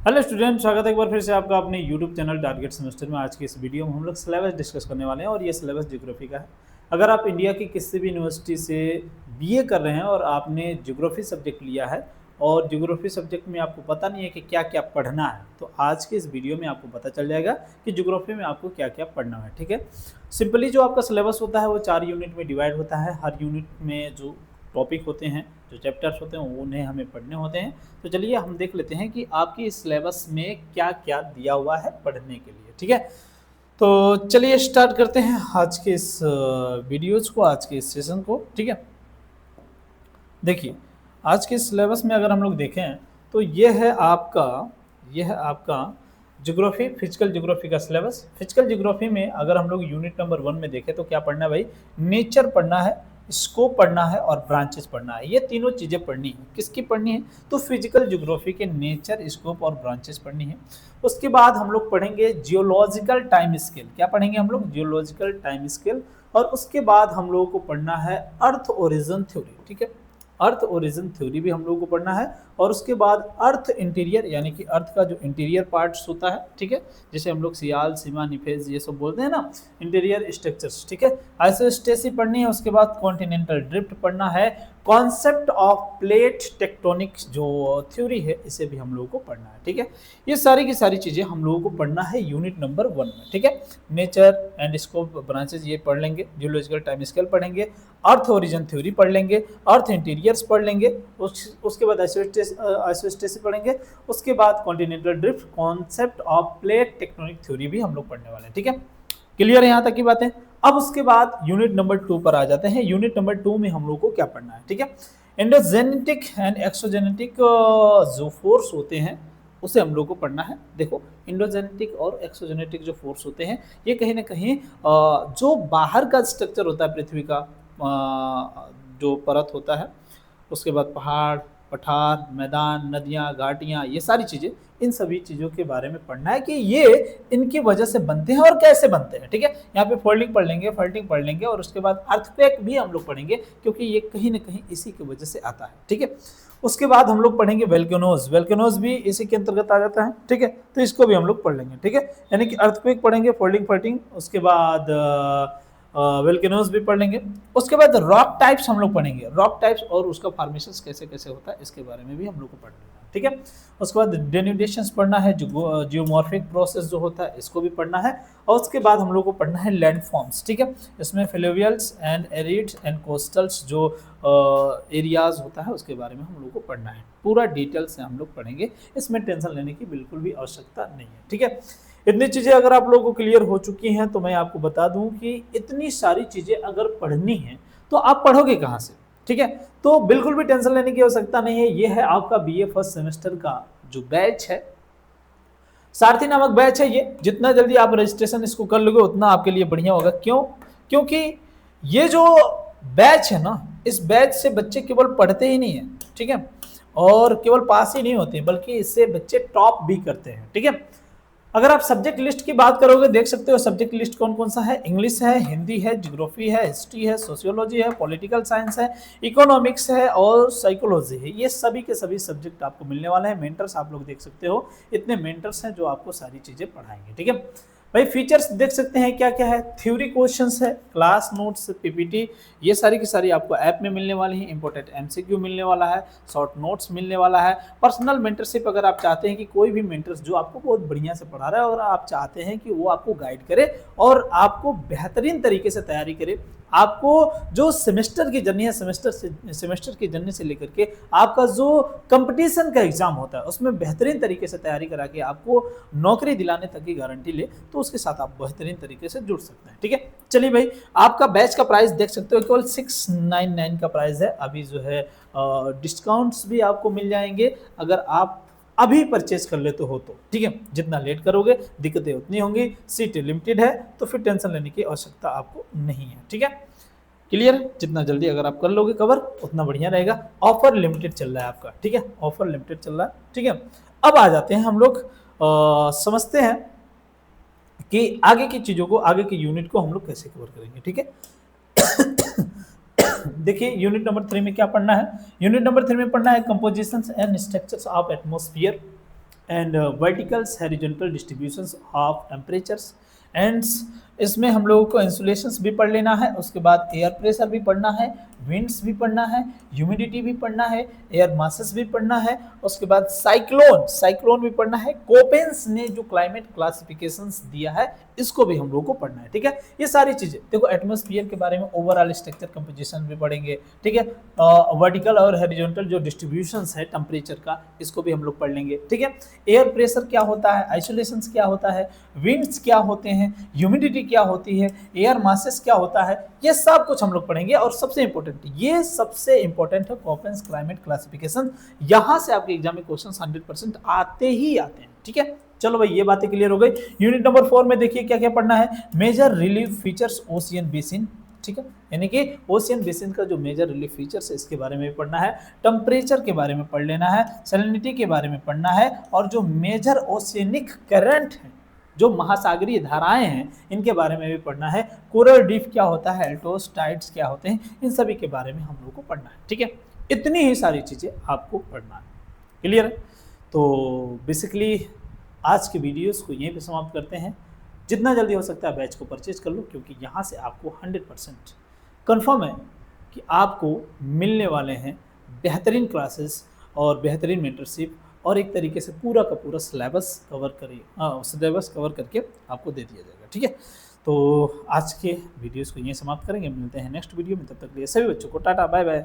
Hello student, स्वागत है एक बार फिर से आपका अपने यूट्यूब चैनल टारगेट सेमेस्टर में। आज की इस वीडियो में हम लोग सिलेबस डिस्कस करने वाले हैं और ये सिलेबस ज्योग्राफी का है। अगर आप इंडिया की किसी भी यूनिवर्सिटी से बीए कर रहे हैं और आपने ज्योग्राफी सब्जेक्ट लिया है और ज्योग्राफी सब्जेक्ट में आपको पता नहीं है कि क्या क्या पढ़ना है, तो आज के इस वीडियो में आपको पता चल जाएगा कि ज्योग्राफी में आपको क्या क्या पढ़ना है। ठीक है, सिंपली जो आपका सिलेबस होता है वो 4 यूनिट में डिवाइड होता है। हर यूनिट में जो टॉपिक होते हैं, जो चैप्टर्स होते हैं, उन्हें हमें पढ़ने होते हैं। तो चलिए हम देख लेते हैं कि आपकी इस सिलेबस में क्या क्या दिया हुआ है पढ़ने के लिए। ठीक है, तो चलिए स्टार्ट करते हैं आज के इस वीडियोज को, आज के इस सेशन को। ठीक है, देखिए आज के सिलेबस में अगर हम लोग देखें तो यह है आपका ज्योग्राफी, फिजिकल ज्योग्राफी का सिलेबस। फिजिकल ज्योग्राफी में अगर हम लोग यूनिट नंबर 1 में देखें तो क्या पढ़ना है भाई? नेचर पढ़ना है, स्कोप पढ़ना है और ब्रांचेस पढ़ना है। ये तीनों चीज़ें पढ़नी है। किसकी पढ़नी है? तो फिजिकल ज्योग्राफी के नेचर, स्कोप और ब्रांचेस पढ़नी है। उसके बाद हम लोग पढ़ेंगे जियोलॉजिकल टाइम स्केल। क्या पढ़ेंगे हम लोग? Geological time scale. और उसके बाद हम लोगों को पढ़ना है अर्थ ओरिजिन थ्योरी। ठीक है, अर्थ ओरिजिन थ्योरी भी हम लोगों को पढ़ना है। और उसके बाद अर्थ इंटीरियर, यानी कि अर्थ का जो इंटीरियर पार्ट्स होता है, ठीक है, जैसे हम लोग सियाल, सीमा, निफेज ये सब बोलते हैं ना, इंटीरियर स्ट्रक्चर्स। ठीक है, आइसोस्टेसी पढ़नी है। उसके बाद कॉन्टिनेंटल ड्रिफ्ट पढ़ना है। कॉन्सेप्ट ऑफ प्लेट टेक्टोनिक जो थ्योरी है, इसे भी हम लोगों को पढ़ना है। ठीक है, ये सारी की सारी चीज़ें हम लोगों को पढ़ना है यूनिट नंबर 1 में। ठीक है, नेचर एंड स्कोप, ब्रांचेज ये पढ़ लेंगे, जियोलॉजिकल टाइम स्केल पढ़ेंगे, अर्थ ओरिजिन थ्योरी पढ़ लेंगे, अर्थ इंटीरियर्स पढ़ लेंगे, उसके बाद आइसोस्टेसी पढ़ेंगे। उसके बाद continental drift, concept of plate tectonic theory भी हम लोग पढ़ने वाले हैं। ठीक है, क्लियर है यहाँ तक की बातें? अब उसके बाद यूनिट नंबर 2 पर आ जाते हैं। यूनिट नंबर 2 में हम लोग को क्या पढ़ना है? ठीक है, एंडोजेनेटिक एंड एक्सोजेनेटिक जो फोर्स होते हैं उसे हम लोग को पढ़ना है। देखो, इंडोजेनेटिक और एक्सोजेनेटिक जो फोर्स होते हैं, ये कहीं ना कहीं जो बाहर का स्ट्रक्चर होता है पृथ्वी का, जो परत होता है, उसके बाद पहाड़, पठार, मैदान, नदियाँ, घाटियाँ, ये सारी चीज़ें, इन सभी चीज़ों के बारे में पढ़ना है कि ये इनकी वजह से बनते हैं और कैसे बनते हैं। ठीक है, यहाँ पे फोल्डिंग पढ़ लेंगे, फल्टिंग पढ़ लेंगे और उसके बाद अर्थक्वेक भी हम लोग पढ़ेंगे, क्योंकि ये कहीं ना कहीं इसी की वजह से आता है। ठीक है, उसके बाद हम लोग पढ़ेंगे वेल्केनोज। वेल्केनोज भी इसी के अंतर्गत आ जाता है। ठीक है, तो इसको भी हम लोग पढ़ लेंगे। ठीक है, यानी कि अर्थक्वेक पढ़ेंगे, फोल्डिंग, फल्टिंग, उसके बाद वेल्केनोज भी पढ़ लेंगे। उसके बाद रॉक टाइप्स हम लोग पढ़ेंगे, रॉक टाइप्स और उसका फॉर्मेशन कैसे कैसे होता है, इसके बारे में भी हम लोग को पढ़ना है। ठीक है, उसके बाद डेन्यूडेशंस पढ़ना है, जियोमॉर्फिक प्रोसेस जो होता है इसको भी पढ़ना है। और उसके बाद हम लोग को पढ़ना है लैंडफॉर्म्स। ठीक है, इसमें फ्लूवियल्स एंड एरिड्स एंड कोस्टल्स जो एरियाज होता है उसके बारे में हम लोग को पढ़ना है। पूरा डिटेल से हम लोग पढ़ेंगे, इसमें टेंशन लेने की बिल्कुल भी आवश्यकता नहीं है। ठीक है, इतनी चीज़ें अगर आप लोगों को क्लियर हो चुकी हैं तो मैं आपको बता दूं कि इतनी सारी चीज़ें अगर पढ़नी है तो आप पढ़ोगे कहाँ से? ठीक है, तो बिल्कुल भी टेंशन लेने की आवश्यकता नहीं है। ये है आपका बीए फर्स्ट सेमेस्टर का जो बैच है, सारथी नामक बैच है। ये जितना जल्दी आप रजिस्ट्रेशन इसको कर लोगे उतना आपके लिए बढ़िया होगा। क्यों? क्योंकि ये जो बैच है ना, इस बैच से बच्चे केवल पढ़ते ही नहीं है, ठीक है, और केवल पास ही नहीं होते बल्कि इससे बच्चे टॉप भी करते हैं। ठीक है, अगर आप सब्जेक्ट लिस्ट की बात करोगे, देख सकते हो सब्जेक्ट लिस्ट कौन कौन सा है। इंग्लिश है, हिंदी है, ज्योग्राफी है, हिस्ट्री है, सोशियोलॉजी है, पॉलिटिकल साइंस है, इकोनॉमिक्स है और साइकोलॉजी है। ये सभी के सभी सब्जेक्ट आपको मिलने वाले हैं। मेंटर्स आप लोग देख सकते हो, इतने मेंटर्स हैं जो आपको सारी चीज़ें पढ़ाएंगे। ठीक है भाई, फीचर्स देख सकते हैं क्या क्या है। थ्योरी क्वेश्चंस है, क्लास नोट्स, पीपीटी, ये सारी की सारी आपको ऐप में मिलने वाली है। इंपॉर्टेंट एमसीक्यू मिलने वाला है, शॉर्ट नोट्स मिलने वाला है। पर्सनल मेंटरशिप, अगर आप चाहते हैं कि कोई भी मेंटर्स जो आपको बहुत बढ़िया से पढ़ा रहा है और आप चाहते हैं कि वो आपको गाइड करे और आपको बेहतरीन तरीके से तैयारी करे, आपको जो सेमेस्टर की जर्नी है, सेमेस्टर की जर्नी से लेकर के आपका जो कंपटीशन का एग्जाम होता है उसमें बेहतरीन तरीके से तैयारी करा के आपको नौकरी दिलाने तक की गारंटी ले, तो उसके साथ आप बेहतरीन तरीके से जुड़ सकते हैं। ठीक है, चलिए भाई, आपका बैच का प्राइस देख सकते हो, केवल 699 का प्राइस है। अभी जो है डिस्काउंट्स भी आपको मिल जाएंगे अगर आप अभी परचेज कर लेते हो तो। ठीक है, जितना लेट करोगे दिक्कतें उतनी होंगी। सीट लिमिटेड है तो फिर टेंशन लेने की आवश्यकता आपको नहीं है। ठीक है, क्लियर है? जितना जल्दी अगर आप कर लोगे कवर उतना बढ़िया रहेगा। ऑफर लिमिटेड चल रहा है आपका। ठीक है, ऑफर लिमिटेड चल रहा है। ठीक है, अब आ जाते हैं हम लोग समझते हैं कि आगे की चीज़ों को, आगे की यूनिट को हम लोग कैसे कवर करेंगे। ठीक है, देखिए यूनिट नंबर 3 में क्या पढ़ना है। यूनिट नंबर 3 में पढ़ना है compositions and structures of atmosphere. And verticals horizontal distributions of temperatures and इसमें हम लोगों को इंसुलेशंस भी पढ़ लेना है, उसके बाद एयर प्रेशर भी पढ़ना है, विंड्स भी पढ़ना है, ह्यूमिडिटी भी पढ़ना है, एयर मासेस भी पढ़ना है, उसके बाद साइक्लोन भी पढ़ना है। कोपेंस ने जो क्लाइमेट क्लासिफिकेशंस दिया है इसको भी हम लोगों को पढ़ना है, ठीक है। ये सारी चीजें देखो, एटमॉस्फेयर के बारे में ओवरऑल स्ट्रक्चर कंपोजिशन भी पढ़ेंगे, ठीक है। वर्टिकल और हॉरिजॉन्टल जो डिस्ट्रीब्यूशंस है टेम्परेचर का, इसको भी हम लोग पढ़ लेंगे, ठीक है। एयर प्रेशर क्या होता है, आइसोलेशंस क्या होता है, विंड्स क्या होते हैं, ह्यूमिडिटी क्या होती है, एयर मासेस क्या होता है, ये सब कुछ हम लोग पढ़ेंगे। और सबसे इंपॉर्टेंट है कोपेंस क्लाइमेट क्लासिफिकेशन। यहां से आपके एग्जाम में क्वेश्चंस 100% आते ही आते हैं, ठीक है। चलो भाई, ये बातें क्लियर हो गई। यूनिट नंबर 4 में देखिए क्या क्या पढ़ना है। Major relief features ocean basin, ठीक है, यानी कि ओशियन बेसिन का जो मेजर रिलीफ फीचर्स है इसके बारे में भी पढ़ना है। टेम्परेचर के बारे में पढ़ लेना है, सैलिनिटी के बारे में पढ़ना है, और जो मेजर ओशियनिक करंट है, जो महासागरीय धाराएं हैं, इनके बारे में भी पढ़ना है। कोरल रीफ क्या होता है, एल्टोस टाइड्स क्या होते हैं, इन सभी के बारे में हम लोग को पढ़ना है, ठीक है। इतनी ही सारी चीजें आपको पढ़ना है, क्लियर है। तो बेसिकली आज के वीडियोस को यहीं पे समाप्त करते हैं। जितना जल्दी हो सकता है बैच को परचेज कर लो, क्योंकि यहाँ से आपको 100% कन्फर्म है कि आपको मिलने वाले हैं बेहतरीन क्लासेस और बेहतरीन मेंटरशिप, और एक तरीके से पूरा का पूरा सिलेबस कवर करके आपको दे दिया जाएगा, ठीक है। तो आज के वीडियोस को यहीं समाप्त करेंगे, मिलते हैं नेक्स्ट वीडियो में। तब तक के लिए सभी बच्चों को टाटा बाय बाय।